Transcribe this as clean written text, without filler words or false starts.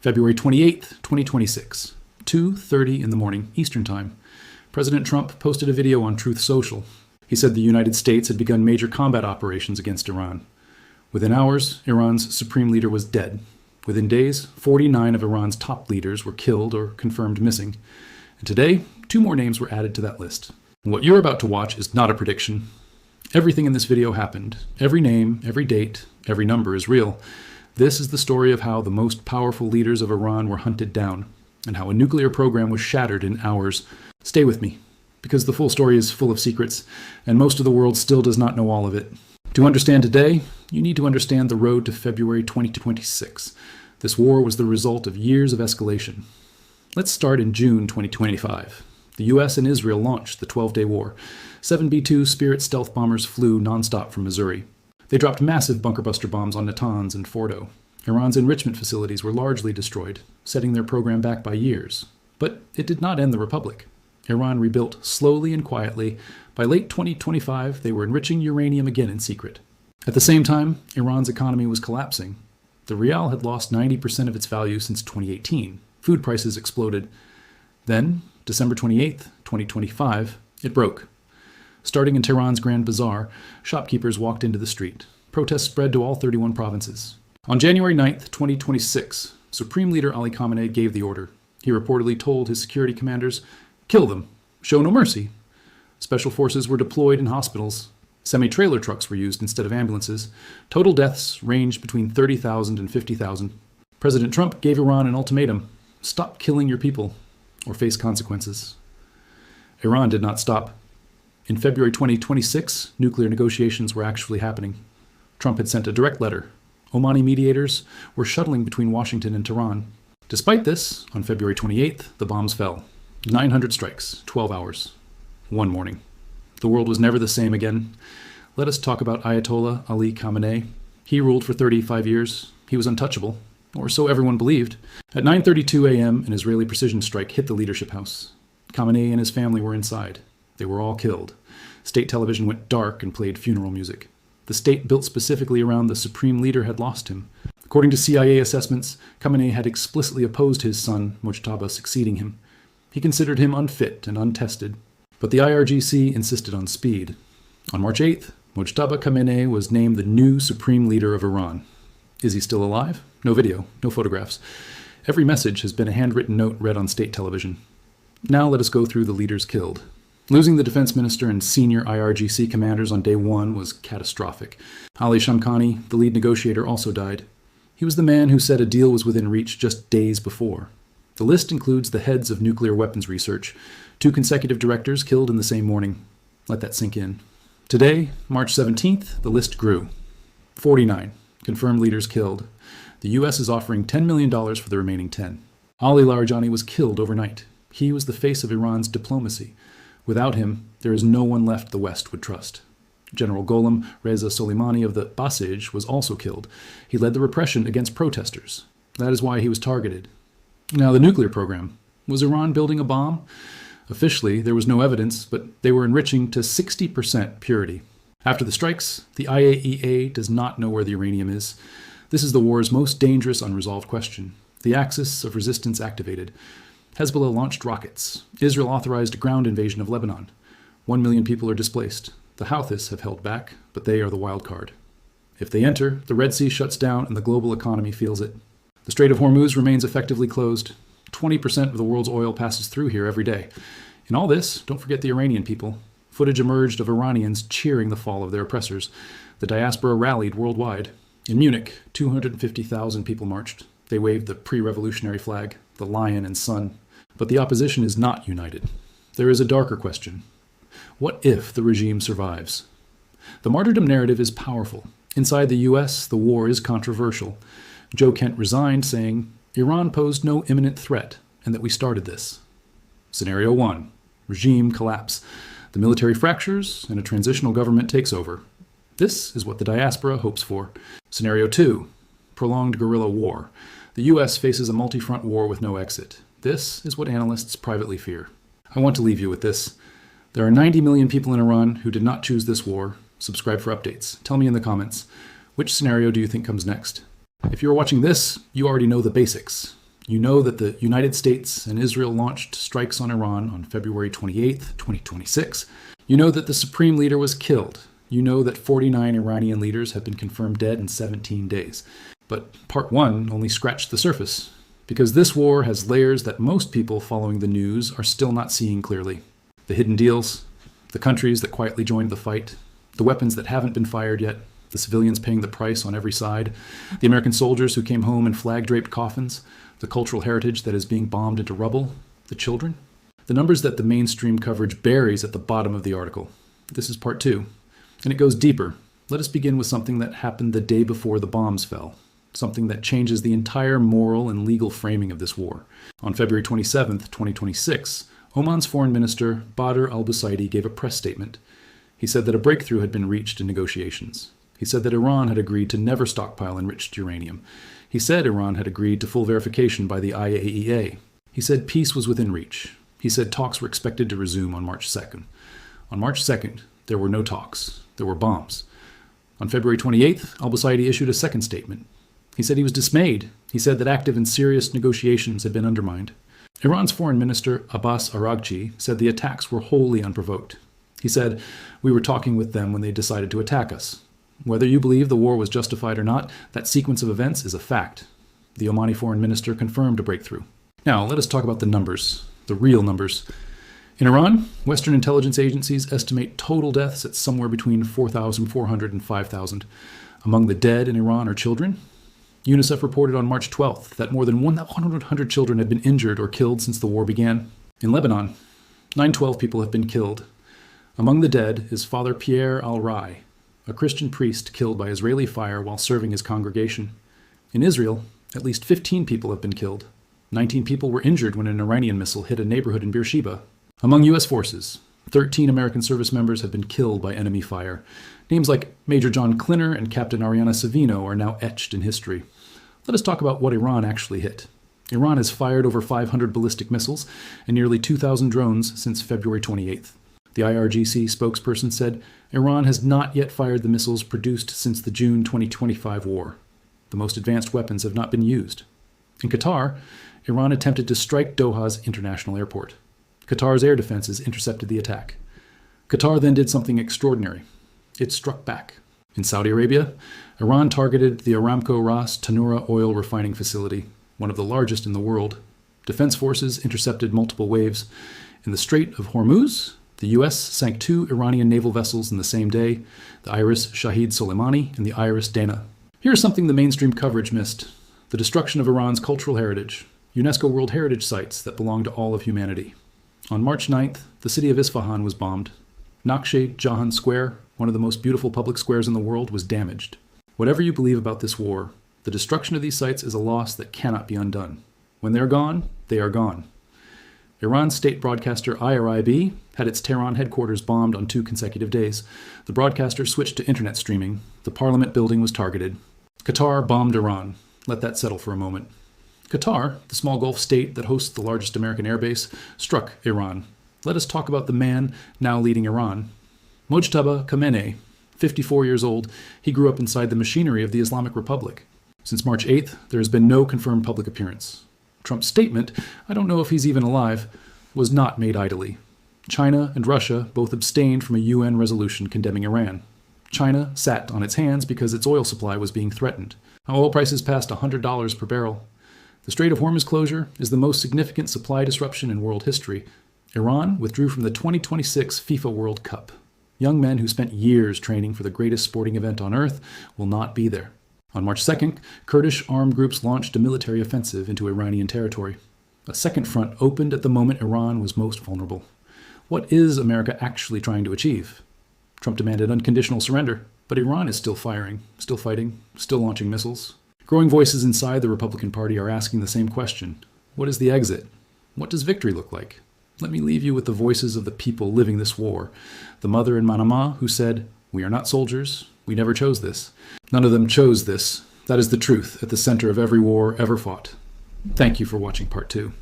February 28th, 2026, 2:30 in the morning, Eastern Time. President Trump posted a video on Truth Social. He said the United States had begun major combat operations against Iran. Within hours, Iran's supreme leader was dead. Within days, 49 of Iran's top leaders were killed or confirmed missing. And today, 2 more names were added to that list. What you're about to watch is not a prediction. Everything in this video happened. Every name, every date, every number is real. This is the story of how the most powerful leaders of Iran were hunted down, and how a nuclear program was shattered in hours. Stay with me, because the full story is full of secrets, and most of the world still does not know all of it. To understand today, you need to understand the road to February 2026. This war was the result of years of escalation. Let's start in June 2025. The US and Israel launched the 12-day war. 7 B-2 Spirit stealth bombers flew nonstop from Missouri. They dropped massive bunker buster bombs on Natanz and Fordo. Iran's enrichment facilities were largely destroyed, setting their program back by years. But it did not end the Republic. Iran rebuilt slowly and quietly. By late 2025, they were enriching uranium again in secret. At the same time, Iran's economy was collapsing. The rial had lost 90% of its value since 2018. Food prices exploded. Then, December 28th, 2025, it broke. Starting in Tehran's Grand Bazaar, shopkeepers walked into the street. Protests spread to all 31 provinces. On January 9th, 2026, Supreme Leader Ali Khamenei gave the order. He reportedly told his security commanders, "Kill them. Show no mercy." Special forces were deployed in hospitals. Semi-trailer trucks were used instead of ambulances. Total deaths ranged between 30,000 and 50,000. President Trump gave Iran an ultimatum: stop killing your people, or face consequences. Iran did not stop. In February 2026, nuclear negotiations were actually happening. Trump had sent a direct letter. Omani mediators were shuttling between Washington and Tehran. Despite this, on February 28th, the bombs fell. 900 strikes, 12 hours. One morning. The world was never the same again. Let us talk about Ayatollah Ali Khamenei. He ruled for 35 years. He was untouchable, or so everyone believed. At 9:32 a.m., an Israeli precision strike hit the leadership house. Khamenei and his family were inside. They were all killed. State television went dark and played funeral music. The state built specifically around the supreme leader had lost him. According to CIA assessments, Khamenei had explicitly opposed his son, Mojtaba, succeeding him. He considered him unfit and untested. But the IRGC insisted on speed. On March 8th, Mojtaba Khamenei was named the new supreme leader of Iran. Is he still alive? No video, no photographs. Every message has been a handwritten note read on state television. Now let us go through the leaders killed. Losing the defense minister and senior IRGC commanders on day 1 was catastrophic. Ali Shamkhani, the lead negotiator, also died. He was the man who said a deal was within reach just days before. The list includes the heads of nuclear weapons research, 2 consecutive directors killed in the same morning. Let that sink in. Today, March 17th, the list grew. 49 confirmed leaders killed. The U.S. is offering $10 million for the remaining 10. Ali Larijani was killed overnight. He was the face of Iran's diplomacy. Without him, there is no one left the West would trust. General Gholam Reza Soleimani of the Basij was also killed. He led the repression against protesters. That is why he was targeted. Now, the nuclear program. Was Iran building a bomb? Officially, there was no evidence, but they were enriching to 60% purity. After the strikes, the IAEA does not know where the uranium is. This is the war's most dangerous unresolved question. The axis of resistance activated. Hezbollah launched rockets. Israel authorized a ground invasion of Lebanon. 1 million people are displaced. The Houthis have held back, but they are the wild card. If they enter, the Red Sea shuts down and the global economy feels it. The Strait of Hormuz remains effectively closed. 20% of the world's oil passes through here every day. In all this, don't forget the Iranian people. Footage emerged of Iranians cheering the fall of their oppressors. The diaspora rallied worldwide. In Munich, 250,000 people marched. They waved the pre-revolutionary flag, the lion and sun. But the opposition is not united. There is a darker question. What if the regime survives? The martyrdom narrative is powerful. Inside the U.S., the war is controversial. Joe Kent resigned, saying, "Iran posed no imminent threat, and that we started this." Scenario 1. Regime collapse. The military fractures, and a transitional government takes over. This is what the diaspora hopes for. Scenario 2. Prolonged guerrilla war. The U.S. faces a multi-front war with no exit. This is what analysts privately fear. I want to leave you with this. There are 90 million people in Iran who did not choose this war. Subscribe for updates. Tell me in the comments, which scenario do you think comes next? If you're watching this, you already know the basics. You know that the United States and Israel launched strikes on Iran on February 28, 2026. You know that the supreme leader was killed. You know that 49 Iranian leaders have been confirmed dead in 17 days. But part one only scratched the surface, because this war has layers that most people following the news are still not seeing clearly. The hidden deals, the countries that quietly joined the fight, the weapons that haven't been fired yet, the civilians paying the price on every side, the American soldiers who came home in flag-draped coffins, the cultural heritage that is being bombed into rubble, the children. The numbers that the mainstream coverage buries at the bottom of the article. This is part two, and it goes deeper. Let us begin with something that happened the day before the bombs fell, something that changes the entire moral and legal framing of this war. On February 27, 2026, Oman's foreign minister, Badr al-Busaidi, gave a press statement. He said that a breakthrough had been reached in negotiations. He said that Iran had agreed to never stockpile enriched uranium. He said Iran had agreed to full verification by the IAEA. He said peace was within reach. He said talks were expected to resume on March 2nd. On March 2nd, there were no talks. There were bombs. On February 28th, al-Busaidi issued a second statement. He said he was dismayed. He said that active and serious negotiations had been undermined. Iran's foreign minister, Abbas Araghchi, said the attacks were wholly unprovoked. He said, "We were talking with them when they decided to attack us. Whether you believe the war was justified or not, that sequence of events is a fact." The Omani foreign minister confirmed a breakthrough. Now, let us talk about the numbers, the real numbers. In Iran, Western intelligence agencies estimate total deaths at somewhere between 4,400 and 5,000. Among the dead in Iran are children. UNICEF reported on March 12th that more than 100 children had been injured or killed since the war began. In Lebanon, 912 people have been killed. Among the dead is Father Pierre al-Rai, a Christian priest killed by Israeli fire while serving his congregation. In Israel, at least 15 people have been killed. 19 people were injured when an Iranian missile hit a neighborhood in Beersheba. Among U.S. forces, 13 American service members have been killed by enemy fire. Names like Major John Klinner and Captain Ariana Savino are now etched in history. Let us talk about what Iran actually hit. Iran has fired over 500 ballistic missiles and nearly 2,000 drones since February 28th. The IRGC spokesperson said Iran has not yet fired the missiles produced since the June 2025 war. The most advanced weapons have not been used. In Qatar, Iran attempted to strike Doha's international airport. Qatar's air defenses intercepted the attack. Qatar then did something extraordinary. It struck back. In Saudi Arabia, Iran targeted the Aramco Ras Tanura oil refining facility, one of the largest in the world. Defense forces intercepted multiple waves. In the Strait of Hormuz, the U.S. sank 2 Iranian naval vessels in the same day, the Iris Shahid Soleimani and the Iris Dana. Here's something the mainstream coverage missed: the destruction of Iran's cultural heritage, UNESCO World Heritage sites that belong to all of humanity. On March 9th, the city of Isfahan was bombed. Nakhshe Jahan Square, one of the most beautiful public squares in the world, was damaged. Whatever you believe about this war, the destruction of these sites is a loss that cannot be undone. When they're gone, they are gone. Iran's state broadcaster IRIB had its Tehran headquarters bombed on 2 consecutive days. The broadcaster switched to internet streaming. The parliament building was targeted. Qatar bombed Iran. Let that settle for a moment. Qatar, the small Gulf state that hosts the largest American airbase, struck Iran. Let us talk about the man now leading Iran. Mojtaba Khamenei, 54 years old, he grew up inside the machinery of the Islamic Republic. Since March 8th, there has been no confirmed public appearance. Trump's statement, I don't know if he's even alive, was not made idly. China and Russia both abstained from a UN resolution condemning Iran. China sat on its hands because its oil supply was being threatened. Oil prices passed $100 per barrel. The Strait of Hormuz closure is the most significant supply disruption in world history. Iran withdrew from the 2026 FIFA World Cup. Young men who spent years training for the greatest sporting event on earth will not be there. On March 2nd, Kurdish armed groups launched a military offensive into Iranian territory. A second front opened at the moment Iran was most vulnerable. What is America actually trying to achieve? Trump demanded unconditional surrender, but Iran is still firing, still fighting, still launching missiles. Growing voices inside the Republican Party are asking the same question. What is the exit? What does victory look like? Let me leave you with the voices of the people living this war. The mother in Manama who said, "We are not soldiers. We never chose this." None of them chose this. That is the truth at the center of every war ever fought. Thank you for watching part 2.